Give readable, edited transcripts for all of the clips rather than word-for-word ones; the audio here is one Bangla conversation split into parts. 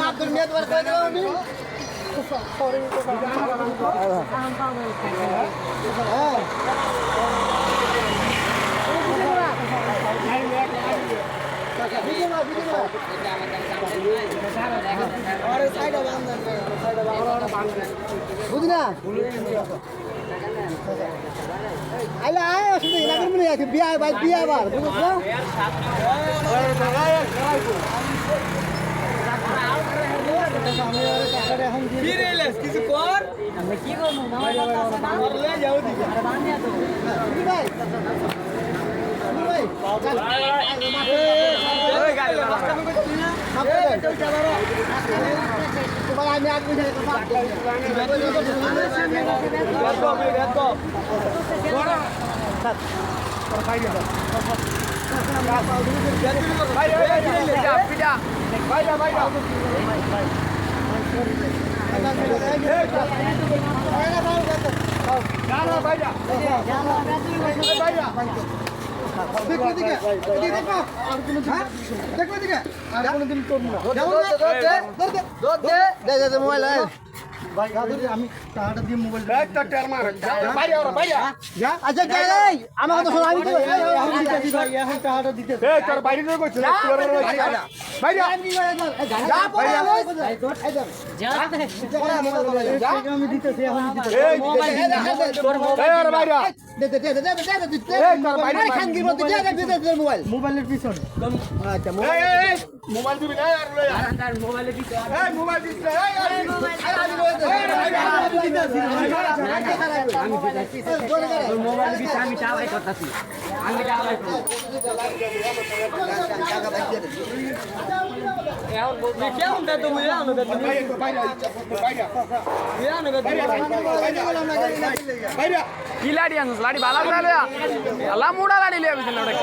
আব্দুল মিয়া তোমার কই দাও আমি বুঝি না আইলা আয় শুধু না করবি না বিয়া ভাই বিয়া আবার বুঝছো কিছু কর কি করবো যাও দিকে ভাই তোমার আমি আগে দেখো দিকে দেখো আর কোন দেখো দিকে আর কোনদিন করব না দে মোবাইল ভাই গাদুরি আমি টাকাটা দিয়ে মোবাইল একটা টের মার বাইরে ওরা বাইরে যা আচ্ছা কে রে আমার কথা শোন আমি তো এখন দিতেছি ভাই এখন টাকাটা দিতে এই তোর বাইরে রয়ে গেছিস তোর বাইরে যা পড়ে যা আমি দিতেছি এখন দিতেছি এই তোর এই ওরা বাইরে দে খানগির মধ্যে দে মোবাইল মোবাইলের পিছনে আচ্ছা এই মোবাইল দিবি না আর লয়া মোবাইলে দিতে এই মোবাইল দিস না এই মোবাইল দিতে আমি টাকাই করতেছি আমি টাকাই এখন বলছি কেমন দে তুমি এখন দে তুমি বাইরে বাইরে বাইরে কি লাড়ি আনছ লাড়ি বালা উড়ালে আল্লাহ মুড়া লাড়ি লিয়ে বিছিল ওটা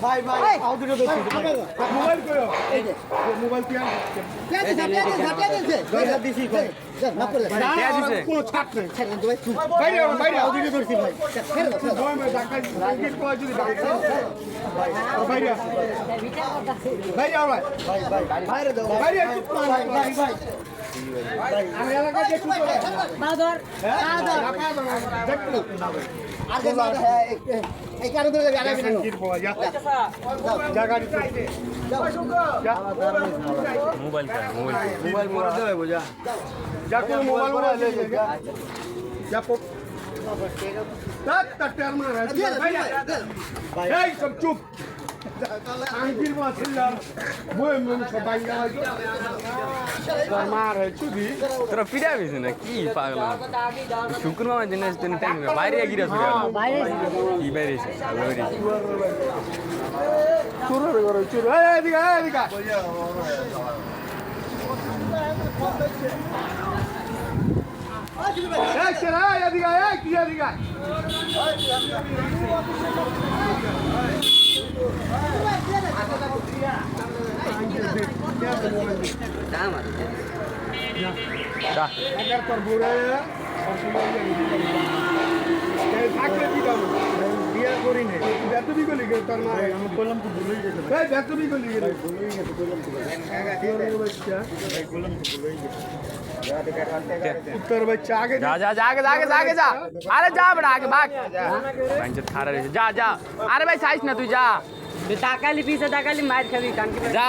ভাই ভাই মোবাইল কইও মোবাইল কি কোনো ছাড় নেই বাইরে বাইরে ওদিকে ধরছি ভাই বাইরে বাইরে বাইরে দাও বাইরে ভাই ভাই আমি এলাকা দেখু বাদর দেখু আগে এই কারণে ধরে যাবে আগে জায়গা দিতে মোবাইল মোবাইল মোড় দেবে বুঝা যা কোন মোবাইল মোড় ले जा যা পক তা টের মার এই সব চুপ আঙ্কির মাছিলাম বই মন সবাই গেল মার চুদি তোরা পিড়া বিছে না কি পাগল শুক্র মামা জিনিস তুমি টাইম বাইরে গিরা শুরু বাইরে কি বাইরে বাইরে চুরো রে করে চুরো এই এদিকে এদিকে এই সেরা এদিকে এই কি এদিকে যা আগে তোর বুড়ে থাকলে কি দাম বিয়ে করি না বেতবি গলি গে তোর মা আমি বললাম তো ভুলেই গেছে এই বেতবি গলি গে ভুলেই গেছে বললাম তো বাচ্চা বললাম তো ভুলেই গেছে উত্তর বাচ্চা আগে যা যা যা আগে আগে যা আরে যা বড় আগে ভাগ पंचायत खारा রে যা যা আরে ভাই চাইছ না তুই যা টাকালি পিছে টাকালি মার খাবি কানকি যা